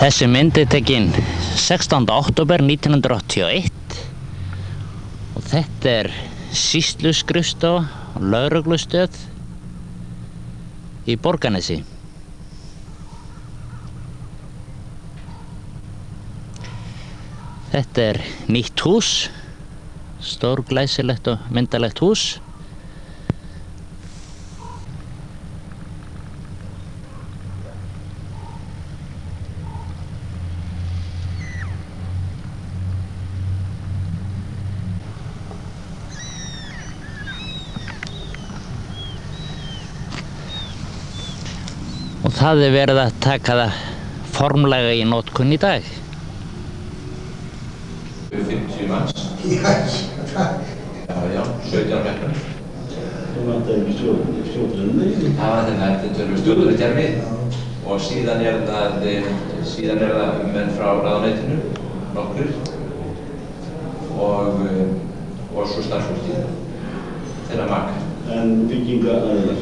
Þessi mynd er tekin 16. október 1981 og þetta er sýsluskrifstofa og lögreglustöð í Borgarnesi. Þetta er nýtt hús, stórglæsilegt og myndalegt hús. Og það er verið að taka það formlega í notkun í dag. 50 manns. Já, 17 metrar. Það vantar ekki stjórnunni? Það var þetta tölur stjórnunni og síðan er það menn frá ráðuneytinu, nokkur, og svo starfsfólkið þeirra maka. En byggingaraðilar?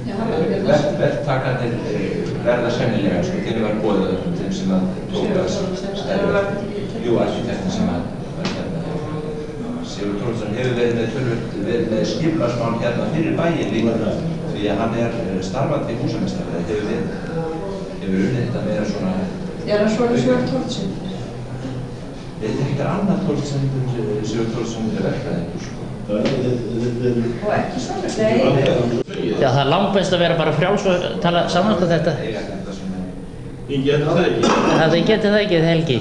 Verktakarnir verða sennilega, þeir var boðið þeim sem að tóka stærra. Jú, arkitektin sem að var hérna. Sigurður Thoroddsen hefur verið með skipulagsmál hérna fyrir bæinn líka, því að hann er starfandi húsameistari, hefur unnið þetta meira svona... Er það svona Sigurður Thoroddsen? Þetta er annað Thoroddsen, Sigurður Thoroddsen er verkfræðingur, sko. Og ekki svona? Nei. Já, það er langbest að vera bara frjáls og tala saman um þetta. Ég geti það ekki. Það geti það ekki, þið Helgi.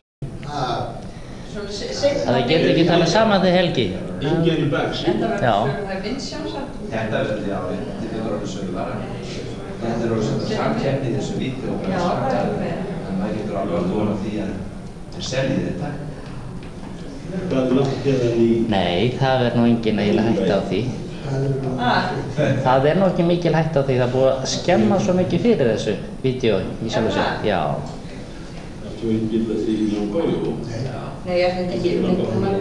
Það geti ekki tala saman, þið Helgi. Ingen í bags. Þetta verður vindsjónsamt. Þetta verður orðið sögulega. Þetta er orðið sögulega samkeppni í þessu vídeo. Já, það er með. En maður getur alveg að vona því að þeir seljið þetta. Hvað er langt hérna í... Nei, það er nú engin eiginlega hætta á því. Það er nú ekki mikil hætta á því, það er búið að skemma svo mikið fyrir þessu vídeo í sjálfu sér. Já. Það er ekki byrjað því í Langói. Nei, ég ætla ekki að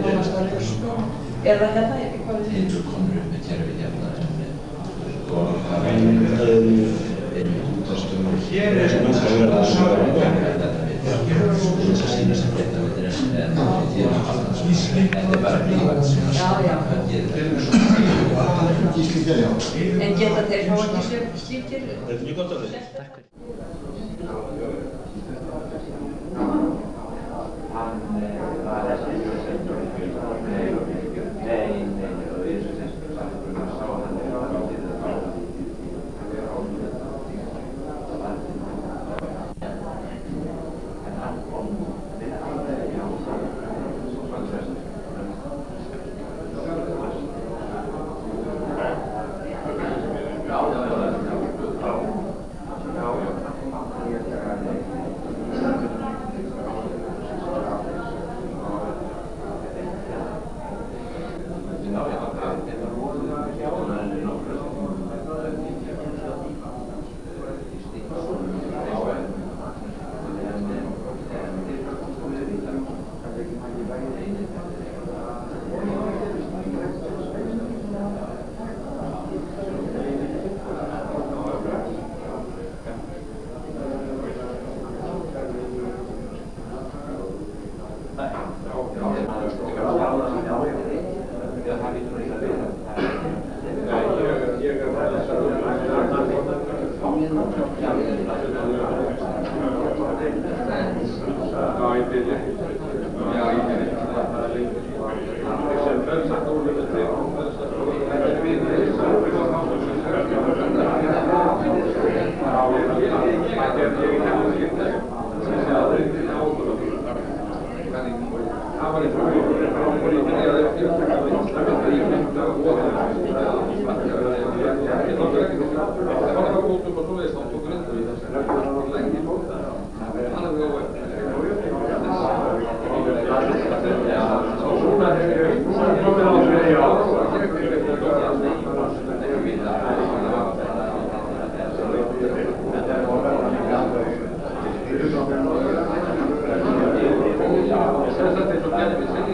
komast að reyna. Er það hérna? Þeir eru konur upp með kerfi hérna. Og það er útastöður. Hér er það saman. Þess að sína sem þetta er bara prívat sem En geta þeir þá ekki slíkir? Þetta er mjög gott að þið. Gracias.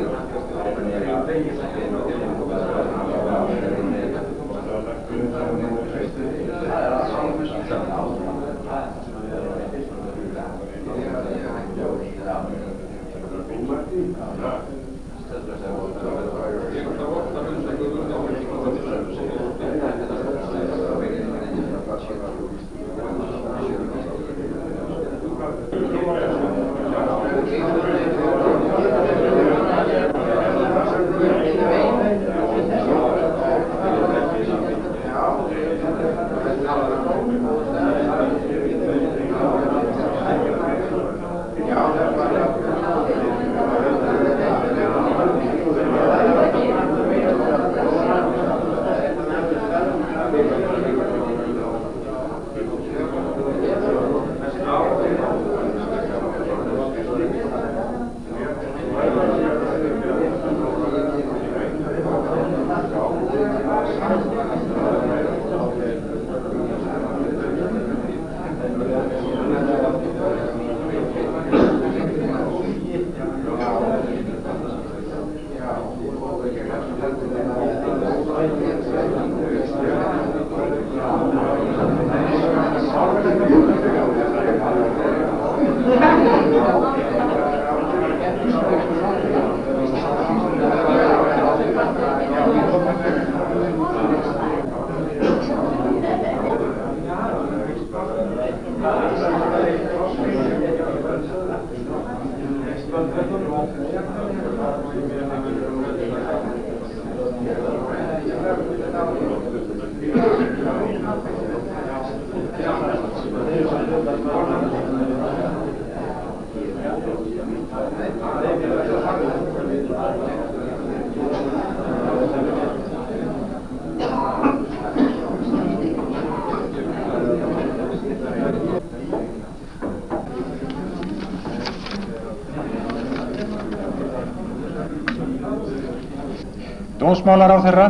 Dómsmálaráðherra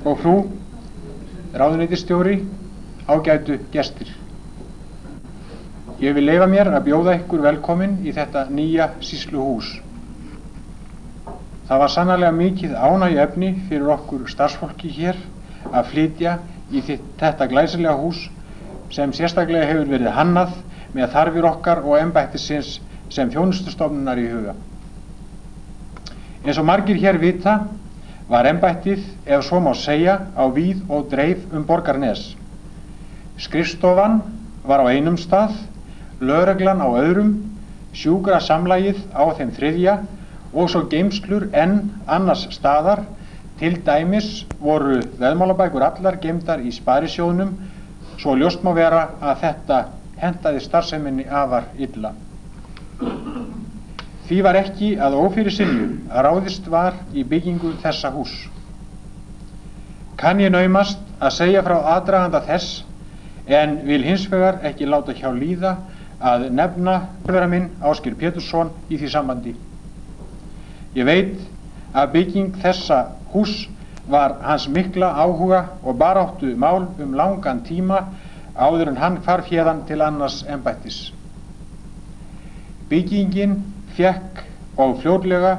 og frú ráðuneytisstjóri, ágætu gestir. Ég vil leyfa mér að bjóða ykkur velkomin í þetta nýja sýsluhús. Það var sannarlega mikið ánægjuefni fyrir okkur starfsfólki hér að flytja í þetta glæsilega hús sem sérstaklega hefur verið hannað með þarfir okkar og embættisins sem þjónustustofnunar í huga. Eins og margir hér vita var embættið, ef svo má segja, á víð og dreif Borgarnes. Skrifstofan var á einum stað, lögreglan á öðrum, sjúkrasamlagið á þeim þriðja og svo geymslur enn annars staðar. Til dæmis voru veðmálabækur allar geymdar í sparisjóðnum, svo ljóst má vera að þetta hentaði starfseminni afar illa. Því var ekki að ófyrirsynju að ráðist var í byggingu þessa hús. Kann ég naumast að segja frá aðdraganda þess, en vil hins vegar ekki láta hjá líða að nefna nærvera minn Ásgeir Pétursson í því sambandi. Ég veit að bygging þessa hús var hans mikla áhuga og baráttu mál langan tíma áður en hann hvarf héðan til annars embættis. Byggingin fékk og fljótlega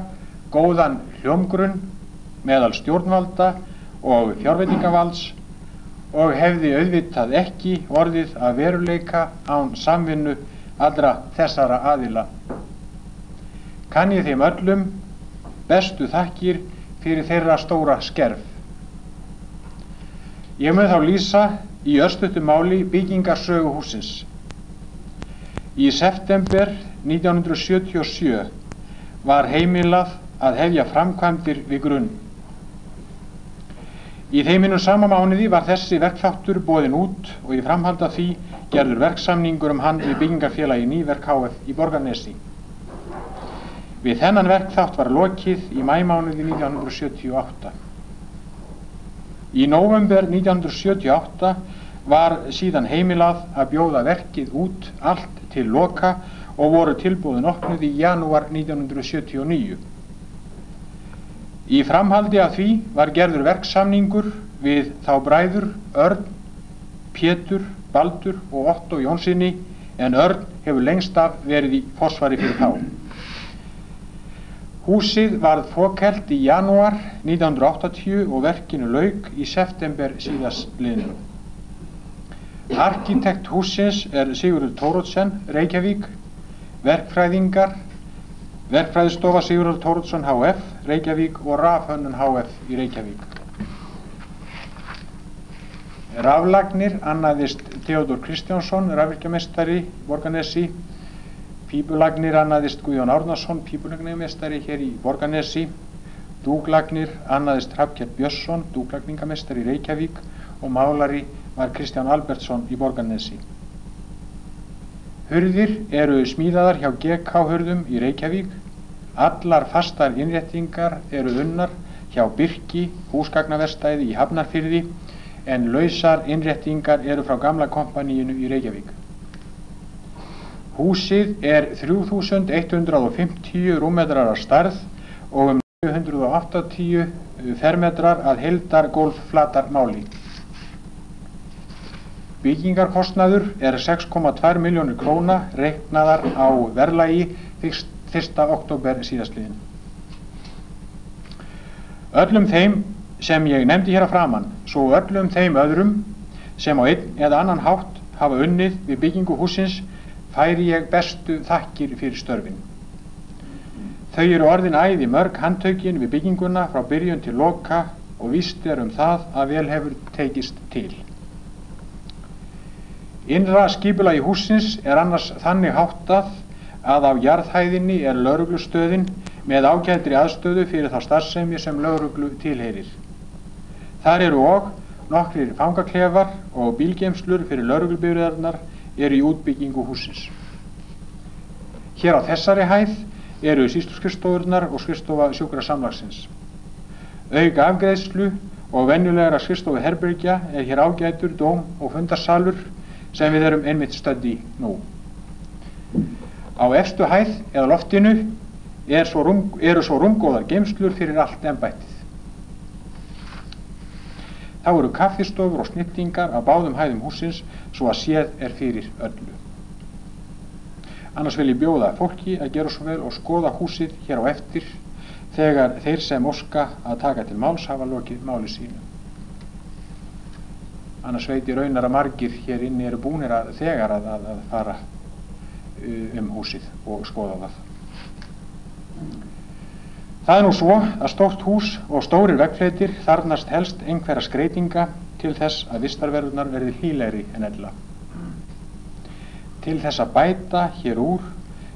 góðan hljómgrunn meðal stjórnvalda og fjárveitingavalds og hefði auðvitað ekki orðið að veruleika án samvinnu allra þessara aðila. Kann ég þeim öllum bestu þakkir fyrir þeirra stóra skerf. Ég mun þá lýsa í örstuttu máli byggingarsögu hússins. Í september 1977 var heimilað að hefja framkvæmdir við grunn. Í þeim hinum sama mánuði var þessi verkþáttur boðinn út og í framhaldi af því gerður verksamningur hann við byggingarfélagi Nýverk hf. Í Borgarnesi. Við þennan verkþátt var lokið í maímánuði 1978. Í nóvember 1978 var síðan heimilað að bjóða verkið út allt til loka og voru tilboðin opnuð í janúar 1979. Í framhaldi af því var gerður verksamningur við þá bræður Örn, Pétur, Baldur og Otto Jónssoni, en Örn hefur lengst af verið í forsvari fyrir þá. Húsið varð fokhelt í janúar 1980 og verkinu lauk í september síðastliðnum. Arkitekt hússins Sigurður Thoroddsen, Reykjavík. Verkfræðingar Verkfræðistofa Sigurður Thoroddsen HF, Reykjavík og Rafhönnun HF í Reykjavík. Raflagnir annaðist Theodór Kristjánsson, rafvirkjameistari í Borgarnesi. Pípulagnir annaðist Guðjón Árnason, pípulagningameistari hér í Borgarnesi. Dúklagnir annaðist Hrafnkell Björnsson, dúklagningameistari í Reykjavík og málari var Kristján Albertsson í Borgarnesi. Hurðir eru smíðaðar hjá GK hurðum í Reykjavík. Allar fastar innréttingar eru unnar hjá Birki húsgagnaverkstæði í Hafnarfirði en lausar innréttingar eru frá gamla kompaníinu í Reykjavík. Húsið er 3150 rúmmetrar að stærð og 980 fermetrar að heildargólfflatarmáli. Byggingarkostnaður er 6,2 milljónir króna reiknaðar á verðlagi 1. október síðastliðinn. Öllum þeim sem ég nefndi hér að framan, svo öllum þeim öðrum sem á einn eða annan hátt hafa unnið við byggingu hússins, færi ég bestu þakkir fyrir störfin. Þau eru orðin æði mörg handtökin við bygginguna frá byrjun til loka og víst er það að vel hefur tekist til. Innra skipulagi hússins er annars þannig háttað að á jarðhæðinni er lögreglustöðin með ágætri aðstöðu fyrir þá starfsemi sem lögreglu tilheyrir. Þar eru og nokkrir fangaklefar og bílgeymslur fyrir lögreglubifreiðarnar eru í útbyggingu hússins. Hér á þessari hæð eru sýsluskrifstofurnar og skrifstofa sjúkrasamlagsins. Auk afgreiðslu og venjulegra skrifstofuherbergja er hér ágætur dóm- og fundarsalur sem við erum einmitt stödd í nú. Á efstu hæð eða loftinu eru svo rúmgóðar geymslur fyrir allt embættið. Þá eru kaffistofur og snittingar á báðum hæðum hússins svo að séð er fyrir öllu. Annars vil ég bjóða fólki að gera svo vel og skoða húsið hér á eftir þegar þeir sem óska að taka til máls hafa lokið máli sínu. Annars veit ég raunar að margir hér inni eru búnir þegar að fara húsið og skoða það. Það er nú svo að stórt hús og stórir veggfletir þarfnast helst einhverja skreytinga til þess að vistarverurnar verði hlýlegri en ella. Til þess að bæta hér úr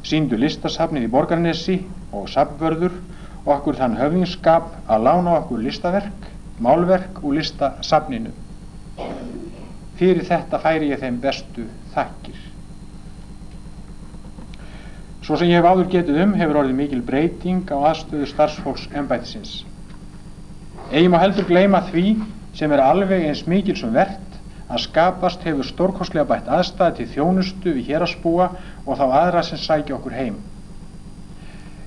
sýndu listasafnið í Borgarnesi og safnvörður okkur þann höfðingskap að lána okkur listaverk, málverk úr listasafninu. Fyrir þetta færi ég þeim bestu þakkir. Svo sem ég hef áður getið hefur orðið mikil breyting á aðstöðu starfsfólks embættisins. Eigi má heldur gleyma því sem er alveg eins mikil sem vert að skapast hefur stórkostlega bætt aðstæða til þjónustu við héraðsbúa og þá aðra sem sækja okkur heim.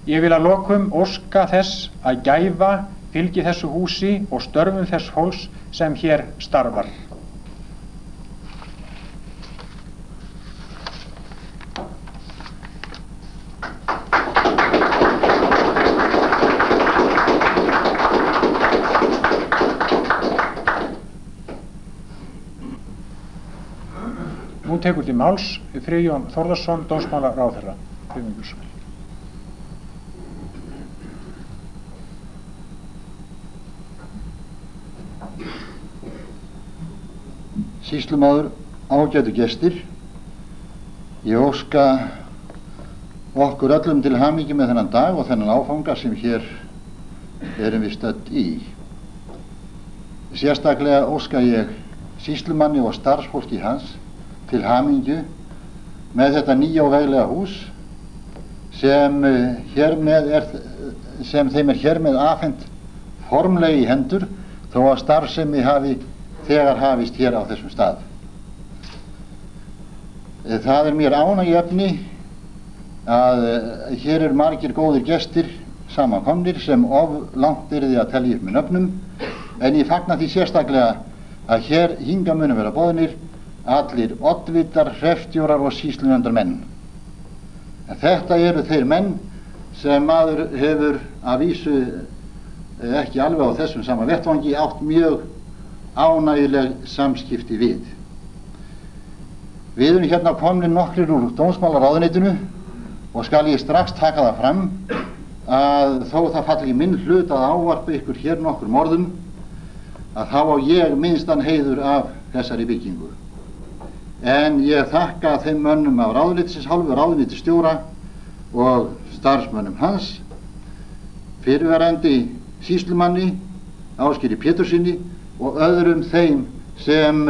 Ég vil að lokum óska þess að gæfa fylgi þessu húsi og störfum þess fólks sem hér starfar. Nú tekur til máls Friðjón Þórðarson, dómsmálaráðherra. Sýslumaður, ágætu gestir, ég óska okkur öllum til hamingju með þennan dag og þennan áfanga sem hér erum við stödd í. Sérstaklega óska ég sýslumanni og starfsfólki hans til hamingju með þetta nýja og veglega hús sem þeim er hér með afhent formlega í hendur þó að starfsemi hafi þegar hafist hér á þessum stað. Það er mér ánægjuefni að hér eru margir góðir gestir samankomnir sem of langt yrði að telja upp með nöfnum, en ég fagna því sérstaklega að hér hingað munu vera boðnir allir oddvitar, hreppstjórar og sýslunefndarmenn. Þetta eru þeir menn sem maður hefur að vísu ekki alveg á þessum sama vettvangi átt mjög ánægjuleg samskipti við. Við erum hérna komnir nokkrir úr dómsmálaráðuneytinu og skal ég strax taka það fram að þó það falli í minn hlut að ávarpa ykkur hér nokkrum orðum, að þá á ég minnstan heiður af þessari byggingu. En ég þakka þeim mönnum af ráðuneytisins hálfu, ráðuneytisstjóra og starfsmönnum hans, fyrrverandi sýslumanni Ásgeiri Péturssyni og öðrum þeim sem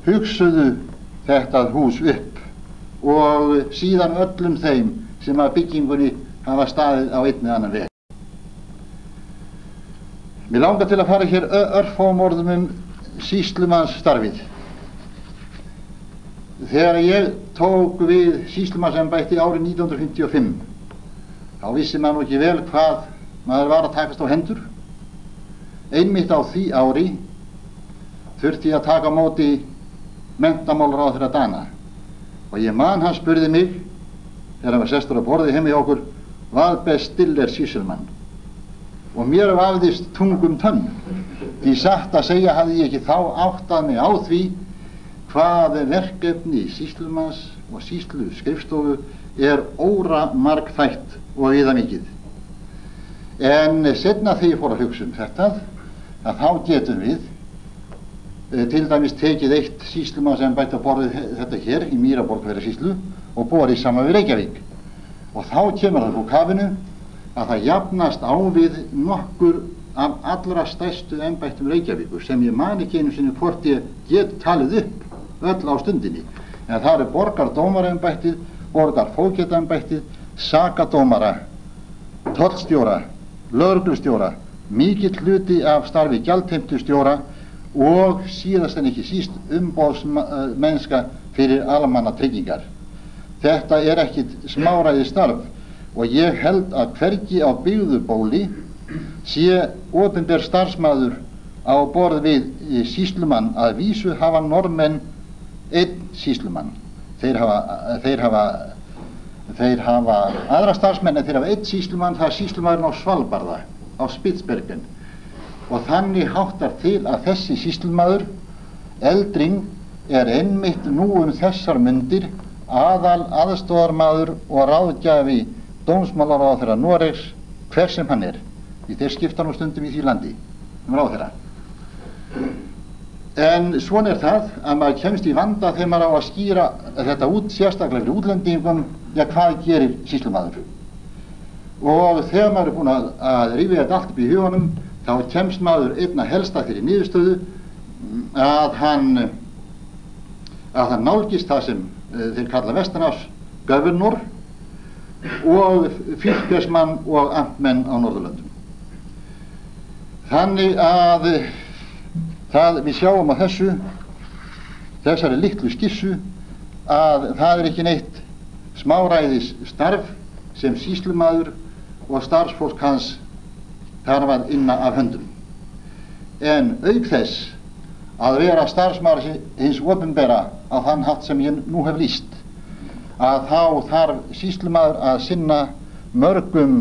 hugsuðu þetta hús upp, og síðan öllum þeim sem að byggingunni hafa staðið á einn eða annan veg. Mér langar til að fara hér örfáum orðum sýslumannsstarfið. Þegar ég tók við sýslumannsembætti árið 1955, þá vissi maður ekki vel hvað maður var að takast á hendur. Einmitt á því ári þurfti ég að taka á móti menntamálaráðherra Dana, og ég man hann spurði mig, þegar hann var sestur á borði heima hjá okkur, hvað bestiller sýslumann? Og mér vafðist tungum tönn, því satt að segja hafði ég ekki þá áttað mig á því hvað verkefni sýslumanns og sýsluskrifstofu óramargþætt og viðamikið. En seinna þegar ég fór að hugsa þetta, að þá getum við til dæmis tekið eitt sýslumannsembætti og borðið þetta hér í Mýraborgarfjarðarsýslu og borið saman við Reykjavík. Og þá kemur það úr kafinu að það jafnast á við nokkur af allra stærstu embættum Reykjavíkur, sem ég man ekki einu sinni hvort ég get talið upp öll á stundinni. En það eru borgardómaraembættið, borgarfógetembættið, sakadómara, tollstjóra, lögreglustjóra, mikill hluti af starfi gjaldheimtustjóra og síðast en ekki síst umboðsmennska fyrir almannatryggingar. Þetta ekkit smáræði starf, og ég held að hvergi á byggðu bóli sé opinber starfsmaður á borð við sýslumann. Að vísu hafa Norðmenn einn sýslumann. Þeir hafa aðra starfsmenn, en þeir hafa einn sýslumann, það sýslumaðurinn á Svalbarða, á Spitsbergen. Og þannig háttar til að þessi sýslumaður, Eldring, einmitt nú þessar mundir aðstoðarmaður og ráðgjafi dómsmálaráðherra Noregs, hver sem hann því þeir skipta nú stundum í því landi ráðherra. En svona það að maður kemst í vanda þegar maður á að skýra þetta út, sérstaklega fyrir útlendingum, hvað gerir sýslumaður. Og þegar maður búinn að rífa þetta allt upp í huganum, þá kemst maður einna helsta fyrir niðurstöðu að hann nálgist það sem þeir kalla vestanhafs governor og fylkesmann og amtmenn á Norðurlöndum. Þannig að við sjáum á þessari litlu skissu að það ekki neitt smáræðis starf sem sýslumaður og starfsfólk hans þarf inna af höndum. En auk þess að vera starfsmaður hins opinbera á þann hátt sem ég nú hef lýst, að þá þarf sýslumaður að sinna mörgum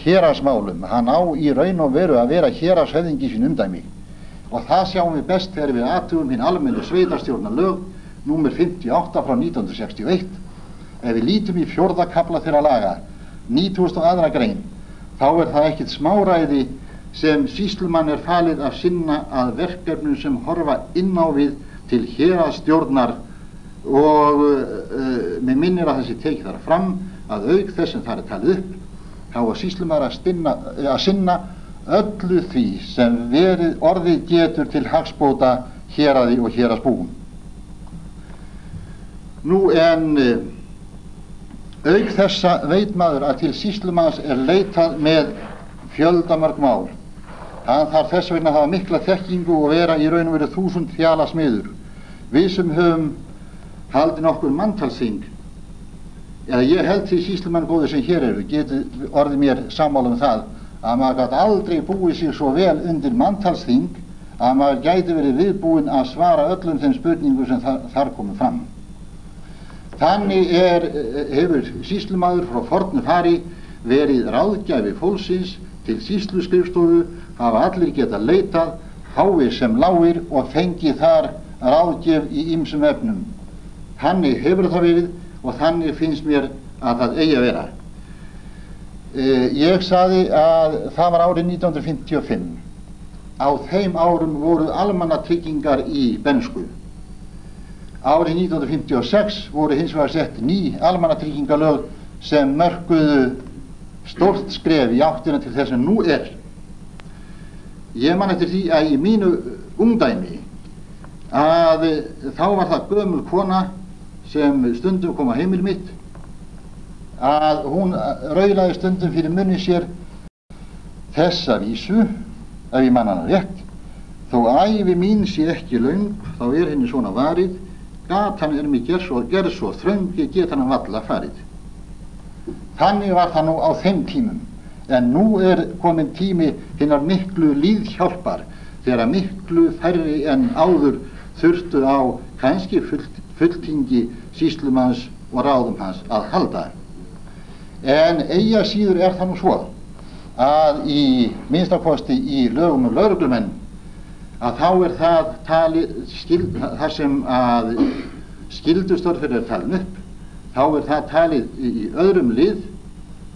héraðsmálum. Hann á í raun og veru að vera héraðshöfðingi í sínu umdæmi, og það sjáum við best þegar við athugum hinn almennu sveitarstjórnarlög númer 58 frá 1961. Ef við lítum í 4. kafla þeirra laga, 92. grein, þá það ekkert smáræði sem sýslumann falið að sinna að verkefnum sem horfa inn á við til héraðsstjórnar, og mig minnir að þessi tekið þar fram að auk þess sem það talið upp, þá sýslumaður að sinna öllu því sem orðið getur til hagsbóta héraði og héraðsbúum. Nú en auk þessa veit maður að til sýslumanns leitað með fjöldamörg mál. Hann þarf þess vegna að hafa mikla þekkingu og vera í raun og veru 1000 þjala smiður. Við sem höfum haldið nokkur manntalsþing, eða ég held því sýslumenn góðir sem hér geti orðið mér sammála það að maður gat aldrei búið sig svo vel undir manntalsþing að maður gæti verið viðbúinn að svara öllum þeim spurningum sem þar komu fram. Þannig hefur sýslumaður frá fornu fari verið ráðgjafi fólksins til sýsluskrifstofu, hafa allir geta leitað, háir sem lágir, og fengið þar ráðgjöf í ýmsum efnum. Þannig hefur það verið, og þannig finnst mér að það eigi að vera. Ég sagði að það var árið 1955. Á þeim árum voru almannatryggingar í bernsku. Árið 1956 voru hins vegar sett ný almannatryggingalög sem mörkuðu stórt skref í áttina til þess sem nú er. Ég man eftir því að í mínu ungdæmi að þá var það gömul kona sem stundum kom á heimili mitt, að hún raulaði stundum fyrir munni sér þessa vísu, ef ég man hana rétt: þó ævi mín sé ekki löng, þá er henni svona varið, gatan er mig gerð svo þröng, ég get hana varla farið. Þannig var það nú á þeim tímum, en nú er komin tími hinnar miklu lýðhjálpar, þegar miklu færri en áður þurftu á kannski fulltingi sýslumanns og ráðum hans að halda. En eigi að síður er það nú svo að í minnstakosti í lögum lögreglumenn að þá er það þar sem að skyldustörf er talin upp, þá er það talið í öðrum lið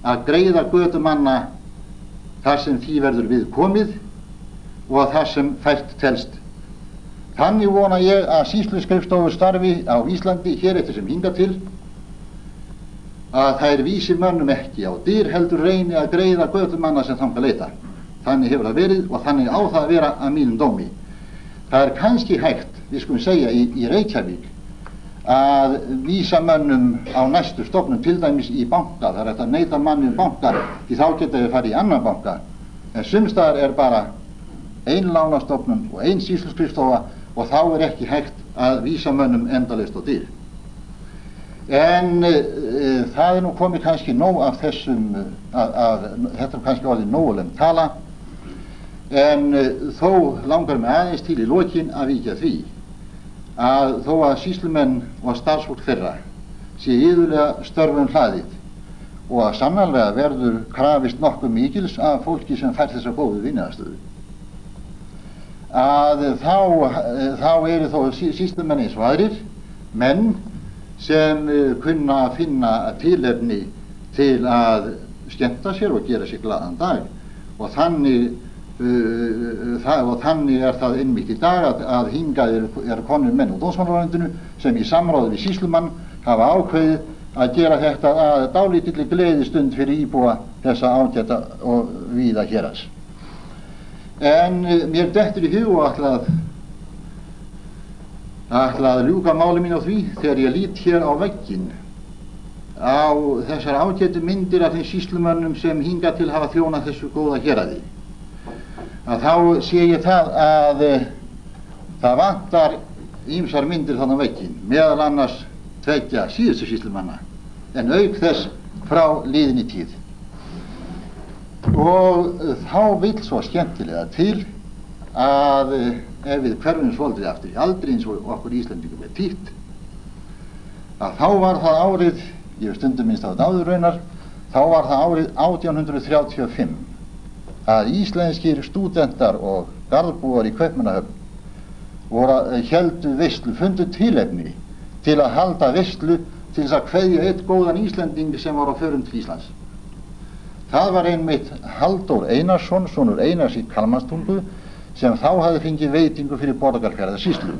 að greiða götumanna þar sem því verður við komið og þar sem fært telst. Þannig vona ég að sýsluskrifstofur starfi á Íslandi hér eftir sem hingað til, að þær vísi mönnum ekki á dyr heldur reyni að greiða götumanna sem þangað leita. Þannig hefur það verið og þannig á það að vera að mínum dómi. Það er kannski hægt, við skulum segja í Reykjavík, að vísa mönnum á næstu stofnun, til dæmis í banka. Það er hægt að neita manni banka, því þá geta við farið í annan banka. En sumstaðar er bara ein lánastofnun og ein sýsluskrifstofa og þá er ekki hægt að vísa mönnum endalaust á dyr. En það er nú komið kannski nóg af þessum, þetta er kannski orðið nógulegum tala, en þó langar mig aðeins til í lokin að víkja því að þó að sýslumenn og starfsfólk þeirra sé iðulega störfum hlaðið og að sannarlega verður krafist nokkuð mikils af fólki sem fær þessa góðu vinnuaðstöðu, að þá eru þó sýslumenn eins og aðrir menn sem kunna að finna tilefni til að skemmta sér og gera sér glaðan dag, og þannig er það einmitt í dag að hingað eru komnir menn úr dómsmálaráðuneytinu sem í samráði við sýslumann hafa ákveðið að gera þetta að dálítilli gleðistund fyrir íbúa þessa ágæta og víða héraðs. En mér dettur í hug og ætla að ljúka máli mín á því þegar ég lít hér á vegginn á þessar ágætu myndir af þeim sýslumönnum sem hingað til hafa þjónað þessu góða héraði, að þá sé ég það að það vantar ýmsar myndir þannig á vegginn, meðal annars tveggja síðustu sýslumanna, en auk þess frá liðinni tíð. Og þá vill svo skemmtilega til að ef við hverfum svolítið aftur í aldri eins og okkur Íslendingum er títt, að þá var það árið, ég hef stundum minnst á þetta áður raunar, þá var það árið 1835 að íslenskir stúdentar og garðbúar í Kaupmannahöfn héldu veislu, fundu tilefni til að halda veislu til þess að kveðja einn góðan Íslending sem var á förum til Íslands. Það var einmitt Halldór Einarsson, sonur Einars í Kalmanstungu, sem þá hafði fengið veitingu fyrir Borgarfjarðarsýslu.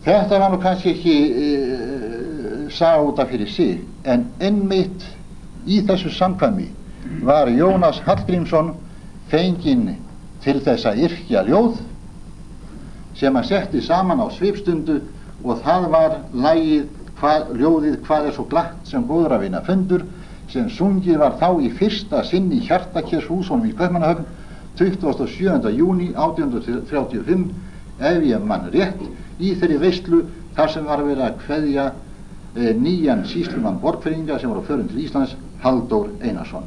Þetta var nú kannski ekki saga út af fyrir sig, en einmitt í þessu samkvæmi var Jónas Hallgrímsson fenginn til þess að yrkja ljóð sem hann setti saman á svipstundu, og það var ljóðið Hvað er svo glatt sem góðra vina fundur, sem sungið var þá í fyrsta sinn í Hjartakérshúsunum í Kaupmannahöfn 27. júní 1835, ef ég man rétt, í þeirri veislu þar sem var verið að kveðja nýjan sýslumann Borgfirðinga sem var á förum til Íslands, Halldór Einarsson.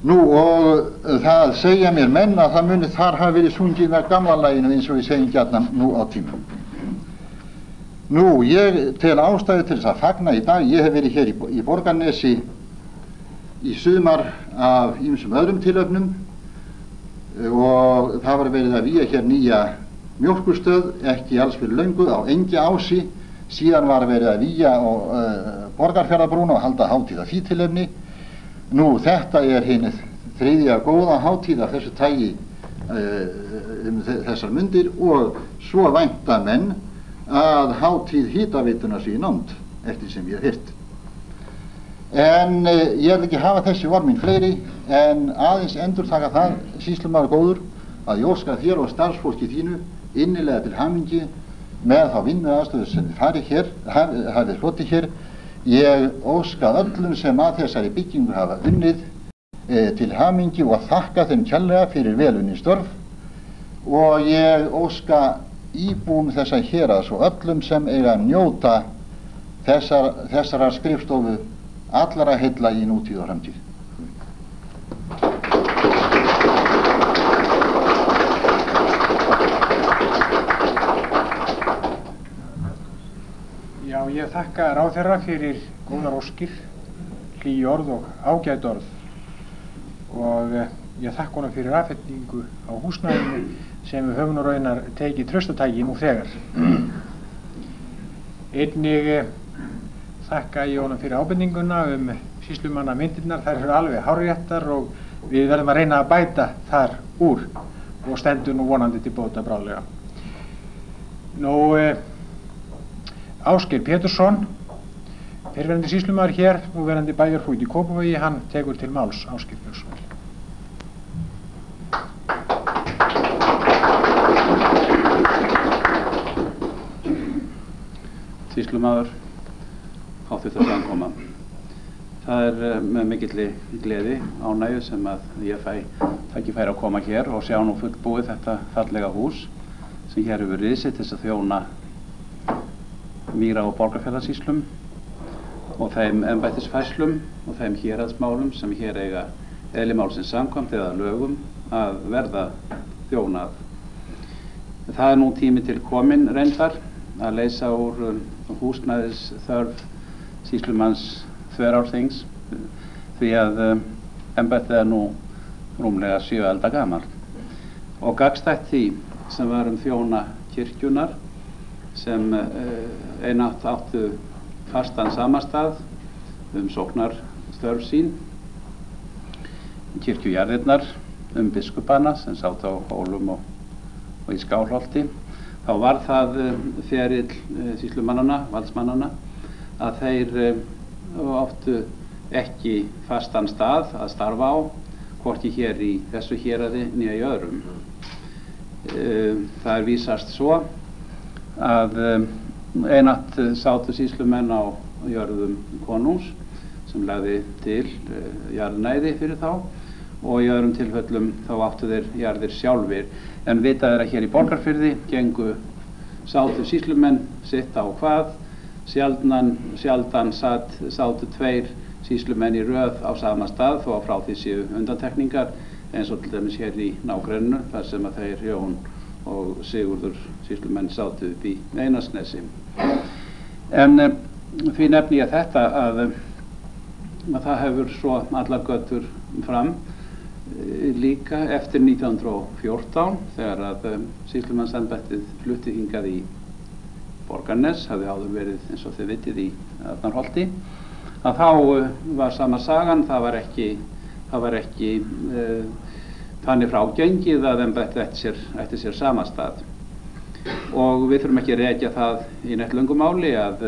Nú, og það segja mér menn að það muni þar hafa verið sungið með gamla laginu eins og við segjum gjarnan nú á tímum. Nú, ég tel ástæðu til þess að fagna í dag. Ég hef verið hér í Borgarnesi í sumar af ýmsum öðrum tilefnum og það var verið að vígja hér nýja mjólkurstöð, ekki alls fyrir löngu, á Engjaási. Síðan var verið að vígja Borgarfjarðarbrúna og halda hátíð af því tilefni. Nú, þetta hinn þriðja góða hátíð af þessu tagi þessar mundir og svo vænta menn að hátíð hitaveituna sé í nánd, eftir sem ég hef heyrt. En ég vil ekki hafa þessi orð mín fleiri en aðeins endurtaka það, sýslumaður góður, að ég óska þér og starfsfólki þínu innilega til hamingju með þá vinnuaðstöðu sem hafið hlotið hér. Ég óska öllum sem að þessari byggingu hafa unnið til hamingju og þakka þeim kærlega fyrir velunni störf og ég óska íbúum þessa héraðs og öllum sem eiga að njóta þessara skrifstofu allra heilla í nútíð og framtíð. Já, ég þakka ráðherra fyrir góðar óskir, hlý orð og ágæt orð og ég þakka honum fyrir afhendingu á húsnæðinu sem við höfum nú raunar tekið traustataki nú þegar. Einnig þakka ég honum fyrir ábendinguna sýslumanna myndirnar, þær eru alveg hárréttar og við verðum að reyna að bæta þar úr og stendur nú vonandi til bóta bráðlega. Nú, Ásgeir Pétursson, fyrrverandi sýslumaður hér, núverandi bæjarfógeti í Kópavogi, hann tekur til máls. Ásgeir Pétursson. Sýslumaður, háttvirtur samkoma. Það með mikilli gleði, ánægju sem að ég fæ tækifæri að koma hér og sjá nú fullbúið þetta fallega hús sem hér hefur risið til þess að þjóna Mýra- og Borgarfjarðarsýslum og þeim embættisfærslum og þeim héraðsmálum sem hér eiga eðli málsins samkvæmt eða lögum að verða þjónað. Það nú tími til kominn reyndar að leysa úr húsnæðisþörf sýslumanns Þverárþings því að embættið nú rúmlega 7 alda gamalt og gagnstætt því sem var þjóna kirkjunar sem einatt áttu fastan samastað sóknarstörf sín, kirkjujarðirnar biskupana sem sátu á Hólum og í Skálholti. Þá var það ferill sýslumannanna, valdsmannanna, að þeir áttu ekki fastan stað að starfa á, hvorki hér í þessu héraði né í öðrum. Það vísast svo að einatt sátu sýslumenn á jörðum konungs sem lagði til jarðnæði fyrir þá og í öðrum tilfellum þá áttu þeir jarðir sjálfir en vitað að hér í Borgarfirði sátu sýslumenn sitt á hvað sjaldan sátu 2 sýslumenn í röð á sama stað þó að frá því séu undantekningar eins og til dæmis hér í nágrennu þar sem að þeir Jón og Sigurður sýslumenn sátu upp í Einarsnesi. En því nefni ég þetta að það hefur svo allar götur fram líka eftir 1914 þegar að sýslumannsembættið flutti hingað í Borgarnes, hafði áður verið eins og þið vitið í Arnarholti, að þá var sama sagan, það var ekki þannig frágengið að embættið ætti sér samastað. Og við þurfum ekki að rekja það í neitt löngu máli að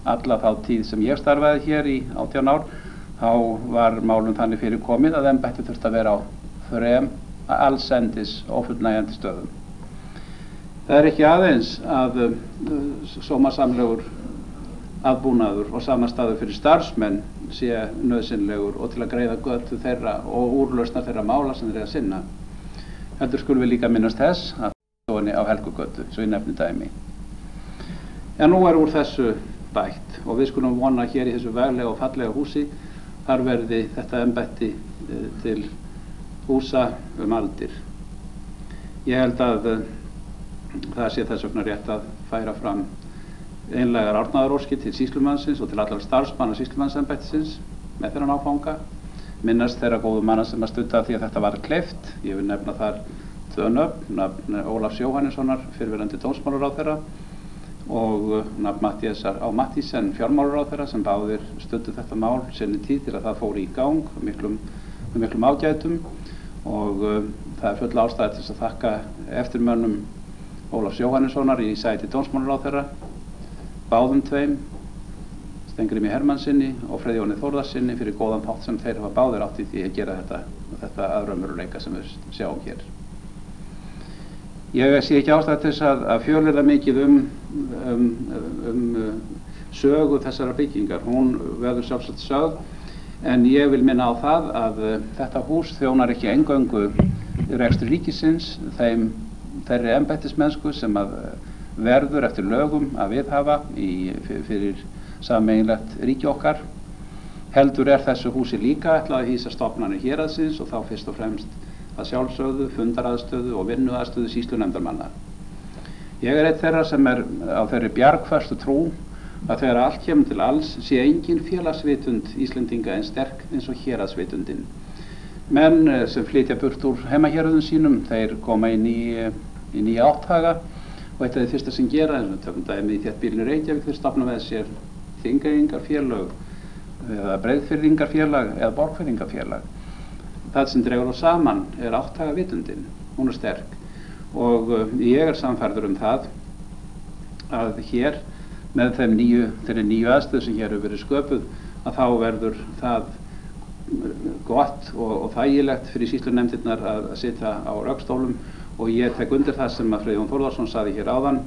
alla þá tíð sem ég starfaði hér í 18 ár, þá var málum þannig fyrir komið að embættið þurfti að vera á allsendis ófullnægjandi stöðum. Það ekki aðeins að sómasamlegur aðbúnaður og samastaður fyrir starfsmenn sé nauðsynlegur og til að greiða götu þeirra og úrlausna þeirra mála sem þeir að sinna. Heldur skulum við líka minnast þess að það á Helgugötu, svo ég nefni dæmi. En nú úr þessu bætt og við skulum vona hér í þessu veglega og fallega húsi þar verði þetta embætti til húsa aldir. Ég held að það sé þess vegna rétt að færa fram einlegar árnaðaróskir til sýslumannsins og til allar starfsmanna sýslumannsembættisins með þeirra áfanga. Minnast þeirra góðu manna sem að studda því að þetta var kleift. Ég vil nefna þar 2 nöfn Ólafs Jóhannessonar, fyrrverandi dómsmálaráðherra og nafn Matthíasar Á. Matthísen fjármálaráðherra sem báðir studdu þetta mál sinni tíð til að það fór í gang með miklum ágætum og það er full ástæða til að þakka eftirmönnum Ólafs Jóhannessonar í sæti dómsmálaráðherra, báðum tveim, Steingrími Hermannsinni og Friðjóni Þórðarsinni fyrir góðan þátt sem þeir hafa báðir átt í því að gera þetta aðraunveruleika sem við sjáum hér. Ég sé ekki ástæða til þess að fjölyrða mikið sögu þessara byggingar. Hún verður sjálfsagt sögð, en ég vil minna á það að þetta hús þjónar ekki eingöngu rekstri ríkisins, þeirri embættismennsku sem að verður eftir lögum að viðhafa fyrir sameiginlegt ríki okkar. Heldur þessu húsi líka ætlað að hýsa stofnanir héraðsins og þá fyrst og fremst að sjálfsögðu, fundaraðstöðu og vinnuaðstöðu sýslunefndarmanna. Ég einn þeirra sem á þeirri bjargföstu trú að þegar allt kemur til alls sé engin félagsvitund Íslendinga eins sterk eins og héraðsvitundin. Menn sem flytja burt úr heimahéruðum sínum, þeir koma inn í nýja átthaga og eitt af því fyrsta sem gera, eins og tökum dæmi í þéttbýlinu Reykjavík, þeir stofna með sér Þingeyingarfélag eða Breiðfirðingarfélag eða Borgfirðingarfélag. Það sem dregur á saman átthaga vitundin, hún sterk og ég sannfærður það að hér með þeirri nýju aðstöðu sem hér hefur verið sköpuð að þá verður það gott og þægilegt fyrir sýslunefndirnar að sitja á rökstólum og ég tek undir það sem að Friðjón Þórðarsson sagði hér áðan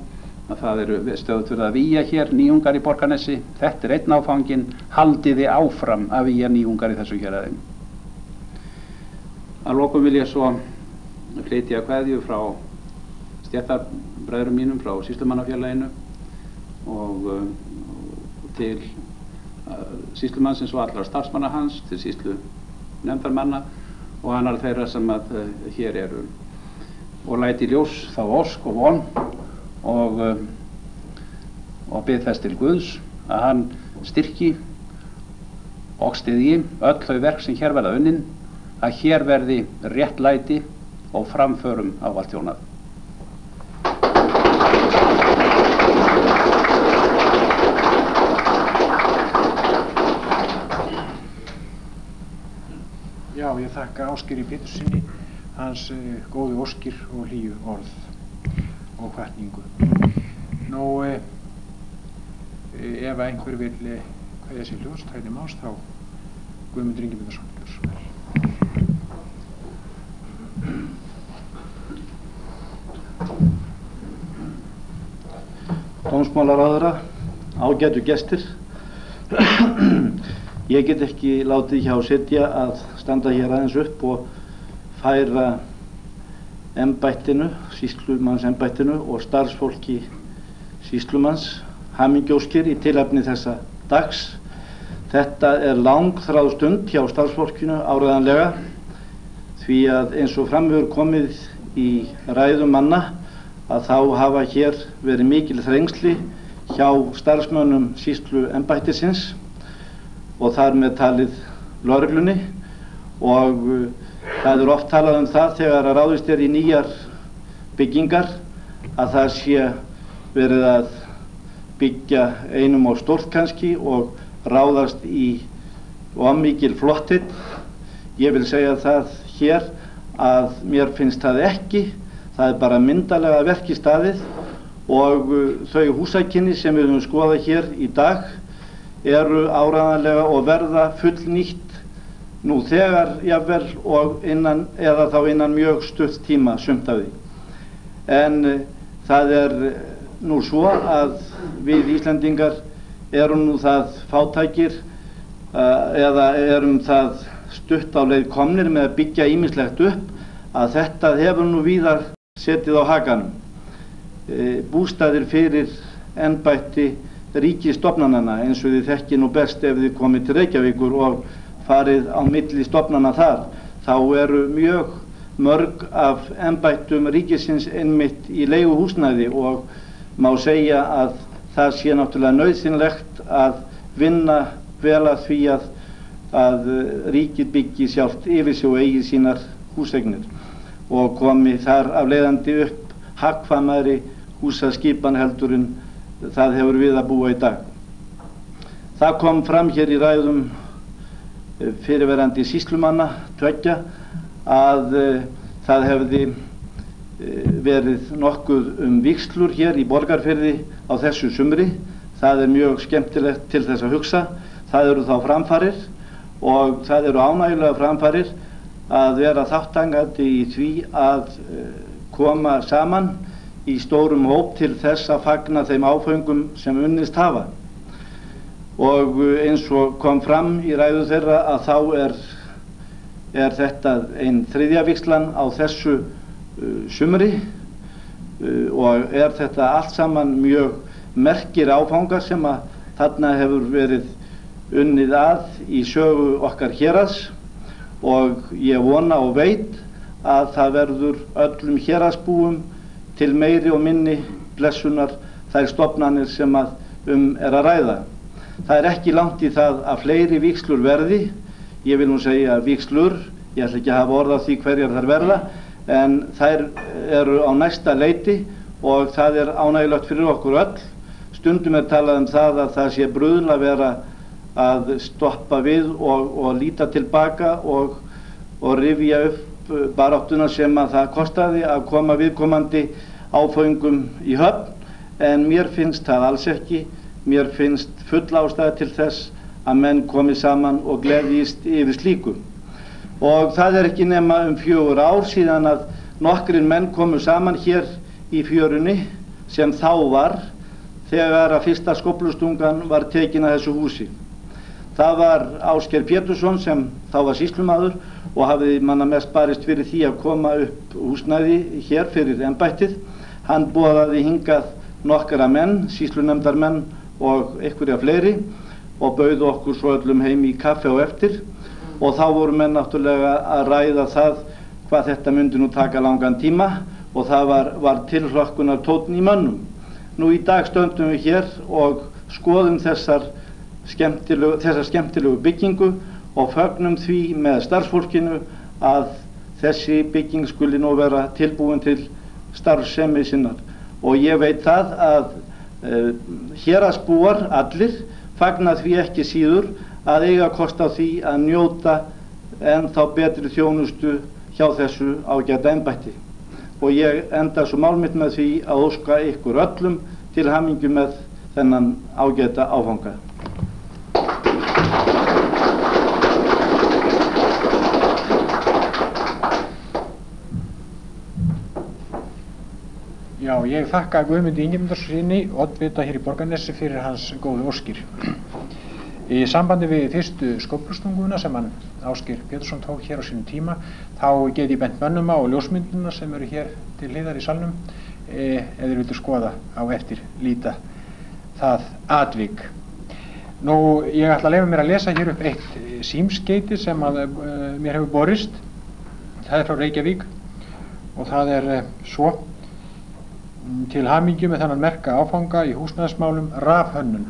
að það eru stöðugt verið að vígja hér nýjungar í Borgarnesi. Þetta einn áfanginn, haldiði áfram að vígja nýjungar í þessu héraði. Að lokum vil ég svo flytja kveðju frá stéttarbræðrum mínum frá Sýslumannafélaginu og til sýslumannsins og allra starfsmanna hans, til sýslunefndarmanna og annar þeirra sem að hér eru. Og læt í ljós þá ósk og von og bið þess til Guðs að hann styrki og styðji öll þau verk sem hér verða unnin, að hér verði réttlæti og framförum ávallt þjónað. Já, ég þakka Ásgeiri Péturssyni hans góðu óskir og hlýju orð og hvatningu. Nú, ef einhver vil kveðja sér ljóðstæði máls þá Guðmundur Ingimundarson. Dómsmálaráðherra, ágætu gestir. Ég get ekki látið hjá sitja að standa hér aðeins upp og færa embættinu, sýslumannsembættinu og starfsfólki sýslumanns hamingjóskir í tilefni þessa dags. Þetta langþráð stund hjá starfsfólkinu áreiðanlega því að eins og fram hefur komið í ræðum manna að þá hafa hér verið mikil þrengsli hjá starfsmönnum sýsluembættisins og þar með talið lögreglunni og það oft talað það þegar að ráðist í nýjar byggingar að það sé verið að byggja einum og stórt kannski og ráðast í of mikil flottitt. Ég vil segja það hér að mér finnst það ekki. Það bara myndarlega verki staðið og þau húsakynni sem við höfum skoðað hér í dag eru áreiðanlega og verða fullnýtt nú þegar jafnvel og innan mjög stutt tíma sumt af því. En það nú svo að við Íslendingar erum nú það fátækir eða erum það stutt á leið komnir með að byggja ýmislegt upp að þetta hefur nú víðar setið á hakanum. Bústaðir fyrir embætti ríkisstofnananna eins og þið þekki nú best ef þið komið til Reykjavíkur og farið á milli stofnana þar. Þá eru mjög mörg af embættum ríkisins einmitt í leiguhúsnæði og má segja að það sé náttúrulega nauðsynlegt að vinna vel að því að ríkið byggi sjálft yfir sig og eigi sínar húseignir og komi þar af leiðandi upp hagkvæmari húsaskipan heldur en það hefur við að búa í dag. Það kom fram hér í ræðum fyrirverandi sýslumanna tveggja að það hefði verið nokkuð vígslur hér í Borgarfirði á þessu sumri. Það er mjög skemmtilegt til þess að hugsa. Það eru þá framfarir og það eru ánægjulega framfarir að vera þátttakandi í því að koma saman í stórum hóp til þess að fagna þeim áföngum sem unnist hafa. Og eins og kom fram í ræðu þeirra að þá er þetta ein þriðja vígslan á þessu sumri og er þetta allt saman mjög merkir áfangar sem að þarna hefur verið unnið að í sögu okkar héraðs, og ég vona og veit að það verður öllum héraðsbúum til meiri og minni blessunar þær stofnanir sem að er að ræða. Það er ekki langt í það að fleiri vígslur verði. Ég vil nú segja vígslur, ég ætla ekki að hafa orð á því hverjar þær verða, en þær eru á næsta leiti og það er ánægjulegt fyrir okkur öll. Stundum er talað það að það sé bruðl að vera að stoppa við og líta tilbaka og rifja upp baráttuna sem að það kostaði að koma viðkomandi áföngum í höfn, en mér finnst það alls ekki. Mér finnst full ástæða til þess að menn komi saman og gleðjist yfir slíku. Og það er ekki nema 4 ár síðan að nokkrir menn komu saman hér í fjörunni sem þá var, þegar að fyrsta skóflustungan var tekin að þessu húsi. Það var Ásgeir Pétursson sem þá var sýslumaður og hafði manna mest barist fyrir því að koma upp húsnæði hér fyrir embættið. Hann boðaði hingað nokkra menn, sýslunefndarmenn og einhverja fleiri, og bauð okkur svo öllum heim í kaffi á eftir, og þá voru menn náttúrulega að ræða það hvað þetta myndi nú taka langan tíma, og það var tilhlökkunar tónn í mönnum. Nú í dag stöndum við hér og skoðum þessa skemmtilegu byggingu og fögnum því með starfsfólkinu að þessi bygging skuli nú vera tilbúin til starfsemi sinnar. Og ég veit það að héraðsbúar allir fagna því ekki síður að eiga kost á því að njóta ennþá betri þjónustu hjá þessu ágæta embætti. Og ég enda svo mál mitt með því að óska ykkur öllum til hamingju með þennan ágæta áfanga. Já, ég þakka Guðmundi Ingimundarsyni, oddvita hér í Borgarnesi, fyrir hans góðu óskir. Í sambandi við fyrstu skóflustunguna sem hann Ásgeir Pétursson tók hér á sínum tíma, þá get ég bent mönnum á ljósmynduna sem eru hér til hliðar í salnum, ef þeir vildu skoða á eftir líta það atvik. Nú, ég ætla að leyfa mér að lesa hér upp eitt símskeyti sem að mér hefur borist. Það er frá Reykjavík og það er svo: til hamingju með þennan merka áfanga í húsnæðismálum Rafhönnun.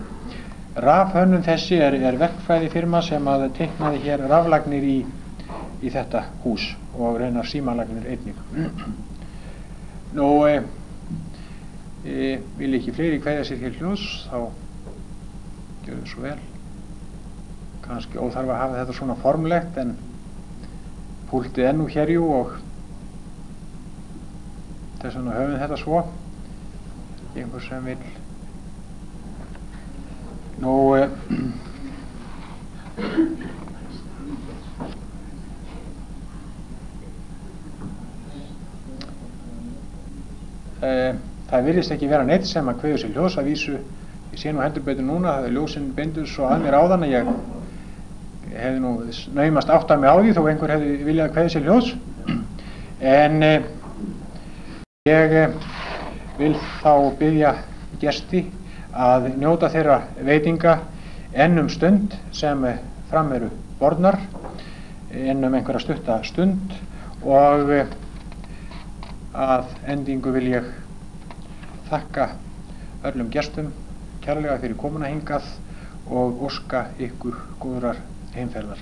Rafhönnun þessi er verkfræði firma sem að teiknaði hér raflagnir í þetta hús og reynar símalagnir einnig. Nú, vil ekki fleiri kveðja sér hér hljóðs, þá gjörðu svo vel. Kannski óþarf að hafa þetta svona formlegt, en púltið er nú hérjú og þess vegna höfum þetta svo. Einhver sem vil. Nú, það virðist ekki vera neitt sem að kveður sér ljós að vísu. Ég sé nú hendur betur núna, það er ljósinn beinduð svo að mér áðan að ég hefði nú naumast áttað mig á því þó einhver hefði viljað að kveður sér ljós. En ég vil þá biðja gesti að njóta þeirra veitinga enn stund sem fram eru borðnar, enn einhverja stutta stund, og að endingu vil ég þakka öllum gestum kærlega fyrir komuna hingað og óska ykkur góðrar heimferðar.